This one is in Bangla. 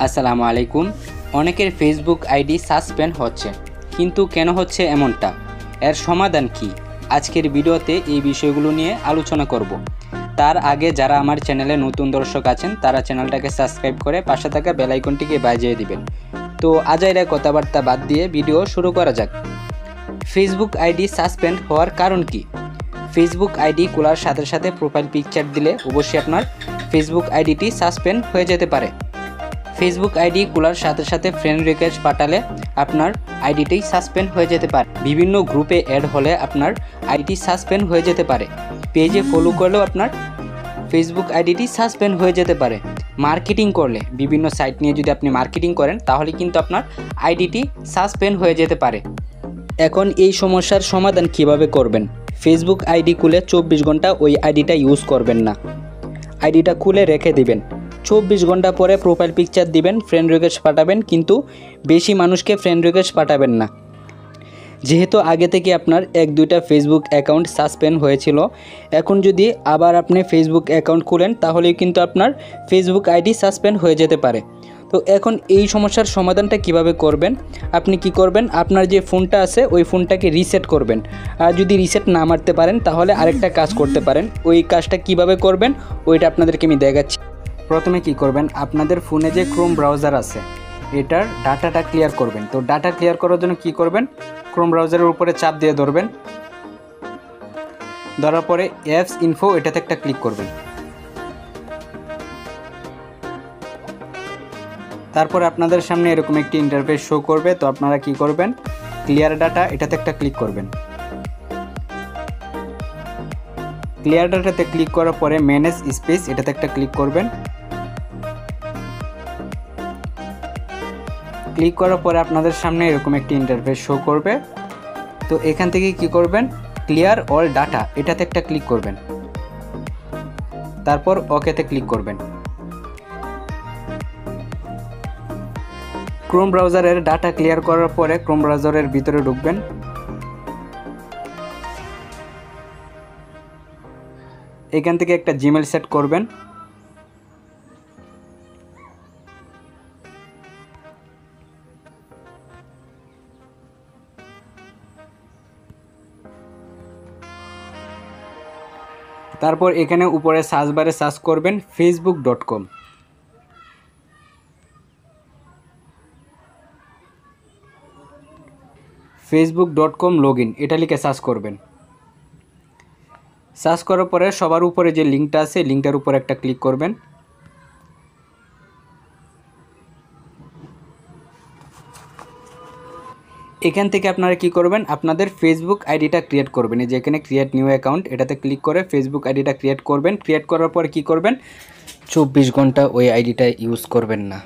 আসসালামু আলাইকুম। অনেকের ফেসবুক আইডি সাসপেন্ড হচ্ছে, কিন্তু কেন হচ্ছে এমনটা, এর সমাধান কি? আজকের ভিডিওতে এই বিষয়গুলো নিয়ে আলোচনা করব। তার আগে যারা আমার চ্যানেলে নতুন দর্শক আছেন তারা চ্যানেলটাকে সাবস্ক্রাইব করে পাশে থাকা বেল আইকনটিকে বাজিয়ে দিবেন। তো আজাইরা কথাবার্তা বাদ দিয়ে ভিডিও শুরু করা যাক। ফেসবুক আইডি সাসপেন্ড হওয়ার কারণ কি? ফেসবুক আইডি খোলার সাথে সাথে প্রোফাইল পিকচার দিলে অবশ্যই আপনার ফেসবুক আইডিটি সাসপেন্ড হয়ে যেতে পারে। ফেসবুক আইডি খোলার সাথে সাথে ফ্রেন্ড রিকোয়েস্ট পাঠালে আপনার আইডিটি সাসপেন্ড হয়ে যেতে পারে। বিভিন্ন গ্রুপে অ্যাড হলে আপনার আইডিটি সাসপেন্ড হয়ে যেতে পারে। পেজে ফলো করলেও আপনার ফেসবুক আইডিটি সাসপেন্ড হয়ে যেতে পারে। মার্কেটিং করলে, বিভিন্ন সাইট নিয়ে যদি আপনি মার্কেটিং করেন তাহলে কিন্তু আপনার আইডিটি সাসপেন্ড হয়ে যেতে পারে। এখন এই সমস্যার সমাধান কিভাবে করবেন? ফেসবুক আইডি খুলে 24 ঘন্টা ওই আইডিটা ইউজ করবেন না। আইডিটা খুলে রেখে দিবেন। 24 ঘন্টা পরে প্রোফাইল পিকচার দিবেন, ফ্রেন্ড রিকোয়েস্ট পাঠাবেন, কিন্তু বেশি মানুষকে ফ্রেন্ড রিকোয়েস্ট পাঠাবেন না। যেহেতু আগে থেকে আপনার 1-2টা ফেসবুক অ্যাকাউন্ট সাসপেন্ড হয়েছিল, এখন যদি আবার আপনি ফেসবুক অ্যাকাউন্ট খুলেন তাহলেই কিন্তু আপনার ফেসবুক আইডি সাসপেন্ড হয়ে যেতে পারে। তো এখন এই সমস্যার সমাধানটা কিভাবে করবেন? আপনি কি করবেন, আপনার যে ফোনটা আছে ওই ফোনটাকে রিসেট করবেন। আর যদি রিসেট না মারতে পারেন তাহলে আরেকটা কাজ করতে পারেন। ওই কাজটা কিভাবে করবেন ওইটা আপনাদেরকে আমি দেখাচ্ছি। প্রথমে কি করবেন, আপনাদের ফোনে যে ক্রোম ব্রাউজার আছে এটার ডাটাটা ক্লিয়ার করবেন। তো ডাটা ক্লিয়ার করার জন্য কি করবেন, ক্রোম ব্রাউজারের উপরে চাপ দিয়ে ধরবেন। ধরার পরে অ্যাপস ইনফো এটাতে একটা ক্লিক করবেন। তারপর আপনাদের সামনে এরকম একটি ইন্টারফেস শো করবে। তো আপনারা কি করবেন, ক্লিয়ার ডাটা এটাতে একটা ক্লিক করবেন। ক্লিয়ার ডাটাতে ক্লিক করার পরে ম্যানেজ স্পেস এটাতে একটা ক্লিক করবেন। ক্লিক করার পরে আপনাদের সামনে এরকম একটি ইন্টারফেস শো করবে। তো এখান থেকে কি করবেন, ক্লিয়ার অল ডাটা এটাতে একটা ক্লিক করবেন। তারপর ওকেতে ক্লিক করবেন। ক্রোম ব্রাউজারের ডাটা ক্লিয়ার করার পরে ক্রোম ব্রাউজারের ভিতরে ঢুকবেন। এখান থেকে একটা জিমেল সেট করবেন। তারপর এখানে উপরে সার্চ বারে সার্চ করবেন facebook.com। facebook.com লগইন এটা লিখে সার্চ করবেন। সার্চ করার পরে সবার উপরে যে লিঙ্কটা আছে লিঙ্কটার উপর একটা ক্লিক করবেন। এখান থেকে আপনারা কি করবেন, আপনাদের ফেসবুক আইডিটা ক্রিয়েট করবেন। এই যে এখানে ক্রিয়েট নিউ অ্যাকাউন্ট এটাতে ক্লিক করে ফেসবুক আইডিটা ক্রিয়েট করবেন। ক্রিয়েট করার পর কি করবেন, 24 ঘন্টা ওই আইডিটা ইউজ করবেন না।